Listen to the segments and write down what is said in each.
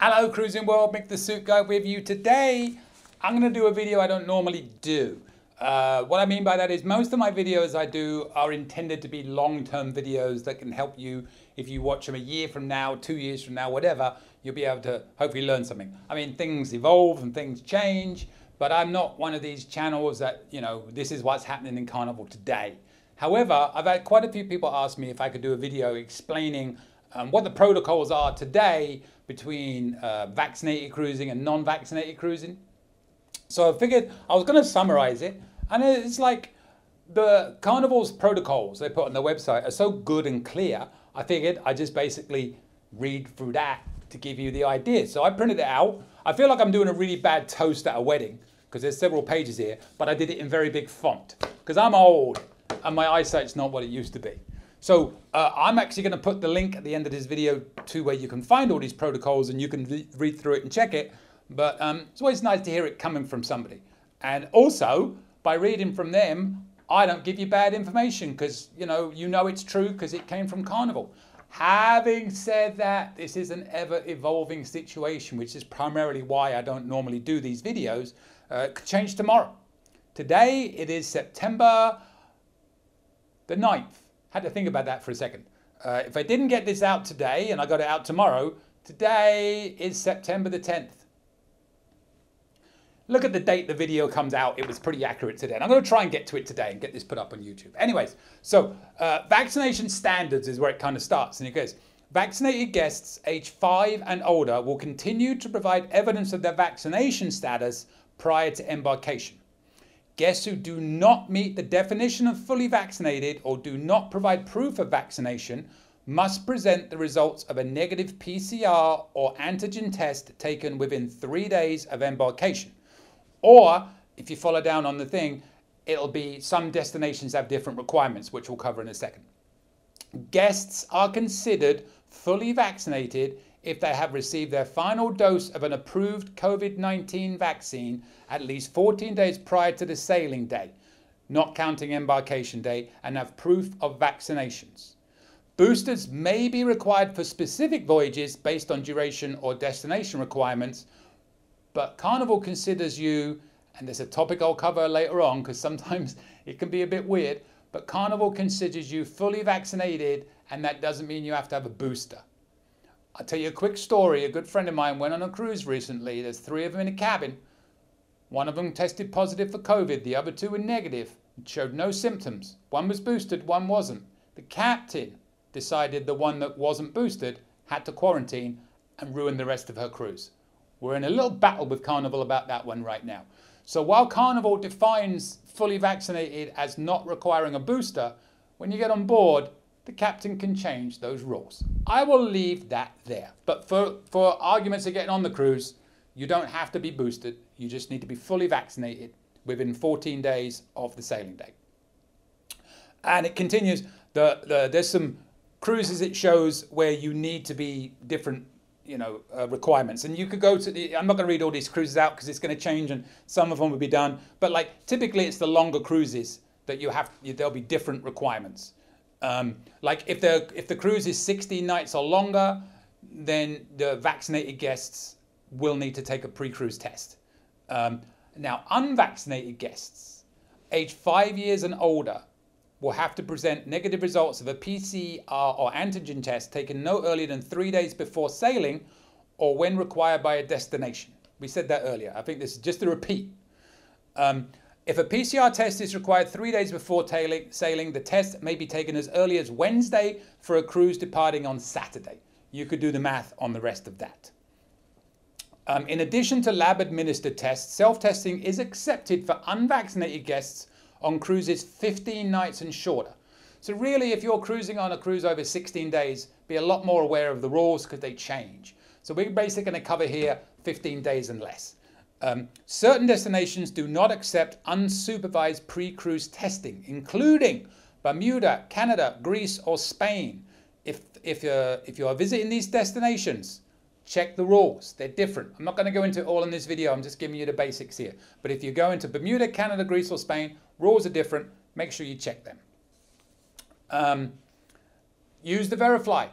Hello Cruising World, Mick the Suit Guy with you. Today I'm going to do a video I don't normally do. What I mean by that is most of my videos I do are intended to be long-term videos that can help you. If you watch them a year from now, 2 years from now, whatever, you'll be able to hopefully learn something. I mean, things evolve and things change, but I'm not one of these channels that, you know, this is what's happening in Carnival today. However, I've had quite a few people ask me if I could do a video explaining what the protocols are today between vaccinated cruising and non-vaccinated cruising. So I figured I was going to summarize it, and it's like the Carnival's protocols they put on their website are so good and clear, I figured I just basically read through that to give you the idea. So I printed it out. I feel like I'm doing a really bad toast at a wedding because there's several pages here, but I did it in very big font because I'm old and my eyesight's not what it used to be. So I'm actually going to put the link at the end of this video to where you can find all these protocols and you can read through it and check it. But it's always nice to hear it coming from somebody. And also, by reading from them, I don't give you bad information because you know it's true because it came from Carnival. Having said that, this is an ever-evolving situation, which is primarily why I don't normally do these videos. It could change tomorrow. Today, it is September the 9th. Had to think about that for a second. If I didn't get this out today and I got it out tomorrow, today is September the 10th. Look at the date the video comes out. It was pretty accurate today. And I'm going to try and get to it today and get this put up on YouTube. Anyways, so vaccination standards is where it kind of starts. And it goes, vaccinated guests age 5 and older will continue to provide evidence of their vaccination status prior to embarkation. Guests who do not meet the definition of fully vaccinated or do not provide proof of vaccination must present the results of a negative PCR or antigen test taken within 3 days of embarkation. Or, if you follow down on the thing, it'll be some destinations have different requirements, which we'll cover in a second. Guests are considered fully vaccinated if they have received their final dose of an approved COVID-19 vaccine at least 14 days prior to the sailing day, not counting embarkation day, and have proof of vaccinations. Boosters may be required for specific voyages based on duration or destination requirements, but Carnival considers you, and there's a topic I'll cover later on because sometimes it can be a bit weird, but Carnival considers you fully vaccinated, and that doesn't mean you have to have a booster. I'll tell you a quick story. A good friend of mine went on a cruise recently. There's 3 of them in a cabin. One of them tested positive for COVID. The other 2 were negative and showed no symptoms. One was boosted, one wasn't. The captain decided the one that wasn't boosted had to quarantine and ruin the rest of her cruise. We're in a little battle with Carnival about that one right now. So while Carnival defines fully vaccinated as not requiring a booster, when you get on board, the captain can change those rules. I will leave that there. But for arguments of getting on the cruise, you don't have to be boosted. You just need to be fully vaccinated within 14 days of the sailing day. And it continues. There's some cruises it shows where you need to be different requirements. And you could go to I'm not going to read all these cruises out because it's going to change and some of them will be done. But like typically it's the longer cruises that there'll be different requirements. Like if the cruise is 16 nights or longer, then the vaccinated guests will need to take a pre-cruise test. Now, unvaccinated guests, age 5 years and older, will have to present negative results of a PCR or antigen test taken no earlier than 3 days before sailing or when required by a destination. We said that earlier. I think this is just a repeat. If a PCR test is required 3 days before sailing, the test may be taken as early as Wednesday for a cruise departing on Saturday. You could do the math on the rest of that. In addition to lab-administered tests, self-testing is accepted for unvaccinated guests on cruises 15 nights and shorter. So really, if you're cruising on a cruise over 16 days, be a lot more aware of the rules because they change. So we're basically going to cover here 15 days and less. Certain destinations do not accept unsupervised pre-cruise testing, including Bermuda, Canada, Greece, or Spain. If you are visiting these destinations, check the rules. They're different. I'm not going to go into it all in this video. I'm just giving you the basics here. But if you go into Bermuda, Canada, Greece, or Spain, rules are different. Make sure you check them. Use the Verifly.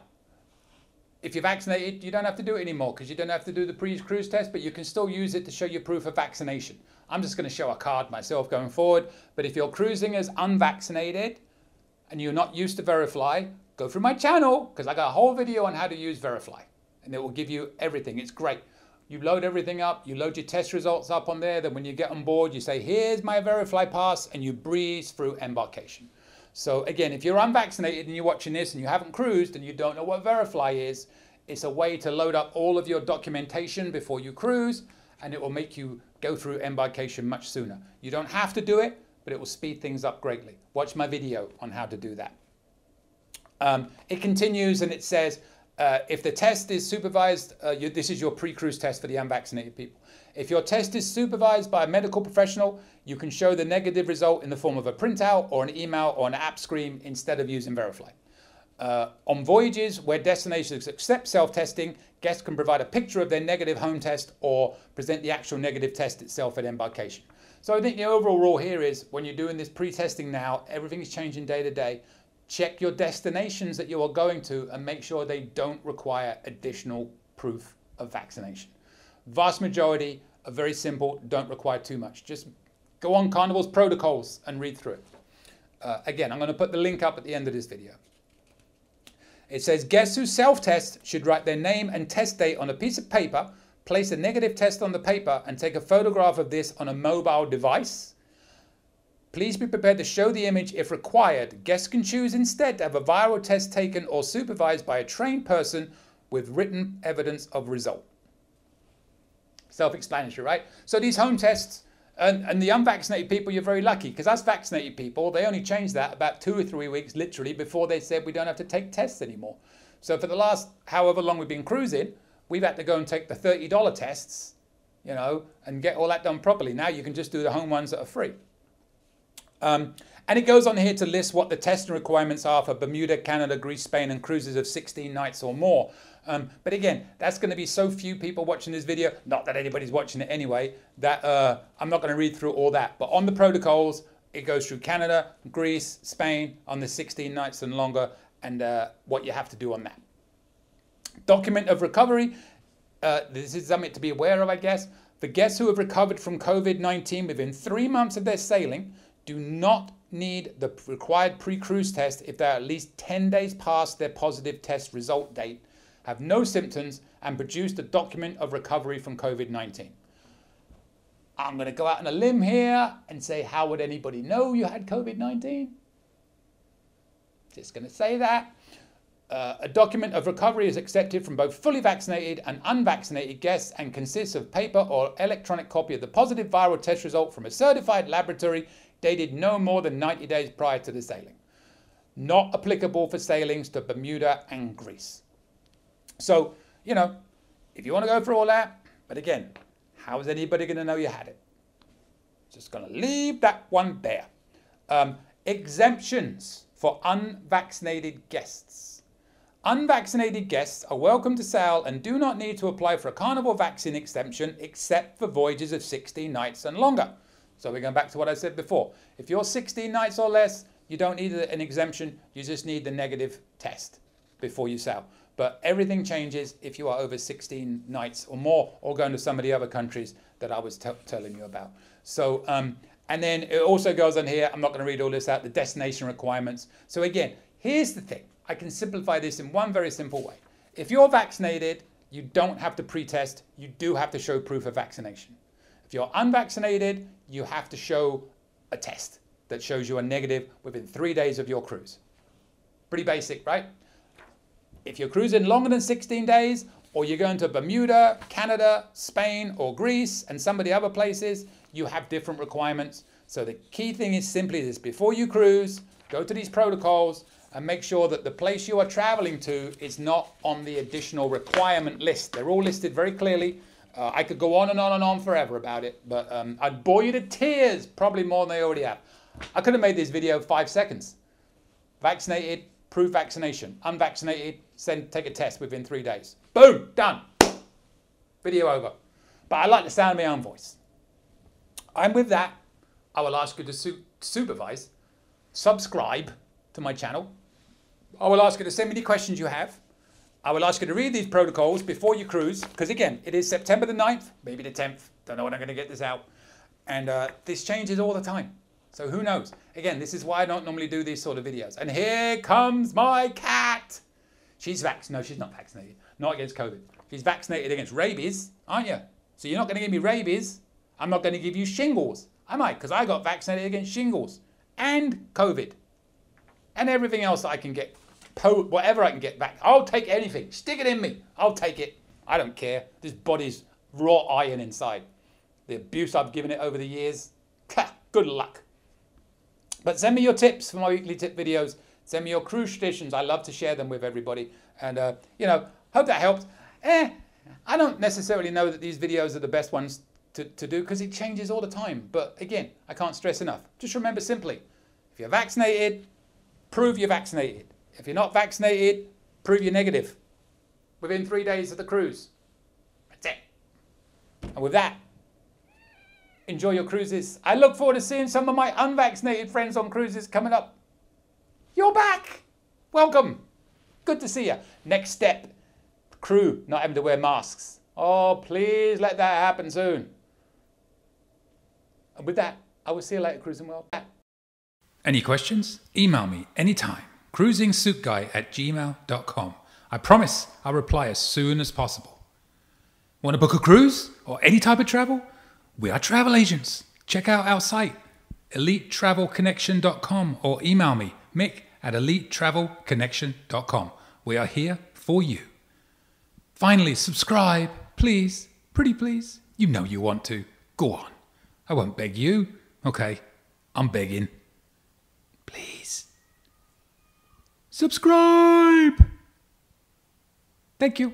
if you're vaccinated, you don't have to do it anymore because you don't have to do the pre-cruise test, but you can still use it to show your proof of vaccination. I'm just going to show a card myself going forward, but if you're cruising as unvaccinated and you're not used to Verifly, go through my channel because I got a whole video on how to use Verifly and it will give you everything. It's great. You load everything up, you load your test results up on there, then when you get on board, you say, here's my Verifly pass, and you breeze through embarkation. So again, if you're unvaccinated and you're watching this and you haven't cruised and you don't know what Verifly is, it's a way to load up all of your documentation before you cruise, and it will make you go through embarkation much sooner. You don't have to do it, but it will speed things up greatly. Watch my video on how to do that. It continues and it says, if the test is supervised, this is your pre-cruise test for the unvaccinated people. If your test is supervised by a medical professional, you can show the negative result in the form of a printout or an email or an app screen instead of using Verifly. On voyages where destinations accept self-testing, guests can provide a picture of their negative home test or present the actual negative test itself at embarkation. So I think the overall rule here is when you're doing this pre-testing now, everything is changing day to day. Check your destinations that you are going to and make sure they don't require additional proof of vaccination. Vast majority are very simple, don't require too much. Just go on Carnival's protocols and read through it. Again, I'm going to put the link up at the end of this video. It says guests who self-test should write their name and test date on a piece of paper, place a negative test on the paper and take a photograph of this on a mobile device. Please be prepared to show the image if required. Guests can choose instead to have a viral test taken or supervised by a trained person with written evidence of result. Self-explanatory, right? So these home tests and the unvaccinated people, you're very lucky because us vaccinated people, they only changed that about 2 or 3 weeks literally before they said we don't have to take tests anymore. So for the last however long we've been cruising, we've had to go and take the $30 tests, you know, and get all that done properly. Now you can just do the home ones that are free. And it goes on here to list what the testing requirements are for Bermuda, Canada, Greece, Spain, and cruises of 16 nights or more. But again, that's going to be so few people watching this video, not that anybody's watching it anyway, that I'm not going to read through all that. But on the protocols, it goes through Canada, Greece, Spain on the 16 nights and longer, and what you have to do on that. Document of recovery. This is something to be aware of, I guess. For guests who have recovered from COVID-19 within 3 months of their sailing, do not need the required pre-cruise test if they're at least 10 days past their positive test result date, have no symptoms, and produced a document of recovery from COVID-19. I'm going to go out on a limb here and say, how would anybody know you had COVID-19? Just going to say that. A document of recovery is accepted from both fully vaccinated and unvaccinated guests and consists of paper or electronic copy of the positive viral test result from a certified laboratory dated no more than 90 days prior to the sailing. Not applicable for sailings to Bermuda and Greece. So, you know, if you want to go through all that, but again, how is anybody going to know you had it? Just going to leave that one there. Exemptions for unvaccinated guests. Unvaccinated guests are welcome to sail and do not need to apply for a Carnival vaccine exemption except for voyages of 16 nights and longer. So we're going back to what I said before. If you're 16 nights or less, you don't need an exemption. You just need the negative test before you sail. But everything changes if you are over 16 nights or more, or going to some of the other countries that I was telling you about. So, and then it also goes on here, I'm not going to read all this out, the destination requirements. So again, here's the thing. I can simplify this in one very simple way. If you're vaccinated, you don't have to pre-test. You do have to show proof of vaccination. If you're unvaccinated, you have to show a test that shows you are negative within 3 days of your cruise. Pretty basic, right? If you're cruising longer than 16 days, or you're going to Bermuda, Canada, Spain, or Greece, and some of the other places, you have different requirements. So the key thing is simply this: before you cruise, go to these protocols and make sure that the place you are traveling to is not on the additional requirement list. They're all listed very clearly. I could go on and on and on forever about it, but I'd bore you to tears, probably more than they already have. I could have made this video 5 seconds. Vaccinated, prove vaccination. Unvaccinated, take a test within 3 days. Boom, done. Video over. But I like the sound of my own voice. And with that, I will ask you to supervise, subscribe to my channel. I will ask you to send me the questions you have. I will ask you to read these protocols before you cruise, because again, it is September the 9th, maybe the 10th. Don't know when I'm going to get this out. And this changes all the time. So who knows? Again, this is why I don't normally do these sort of videos. And here comes my cat. She's vaccinated. No, she's not vaccinated. Not against COVID. She's vaccinated against rabies, aren't you? So you're not going to give me rabies. I'm not going to give you shingles. I might, because I got vaccinated against shingles and COVID and everything else that I can get. Whatever I can get back. I'll take anything. Stick it in me. I'll take it. I don't care. This body's raw iron inside. The abuse I've given it over the years. Good luck. But send me your tips for my weekly tip videos. Send me your cruise traditions. I love to share them with everybody. And, you know, hope that helps. I don't necessarily know that these videos are the best ones to do because it changes all the time. But again, I can't stress enough. Just remember simply, if you're vaccinated, prove you're vaccinated. If you're not vaccinated, prove you're negative within 3 days of the cruise. That's it. And with that, enjoy your cruises. I look forward to seeing some of my unvaccinated friends on cruises coming up. You're back. Welcome. Good to see you. Next step, crew not having to wear masks. Oh, please let that happen soon. And with that, I will see you later, Cruising World. Any questions? Email me anytime. cruisingsuitguy@gmail.com. I promise I'll reply as soon as possible. Want to book a cruise or any type of travel? We are travel agents. Check out our site, elitetravelconnection.com, or email me, mick@elitetravelconnection.com. We are here for you. Finally, subscribe, please. Pretty please. You know you want to. Go on. I won't beg you. Okay, I'm begging. Please. Subscribe! Thank you.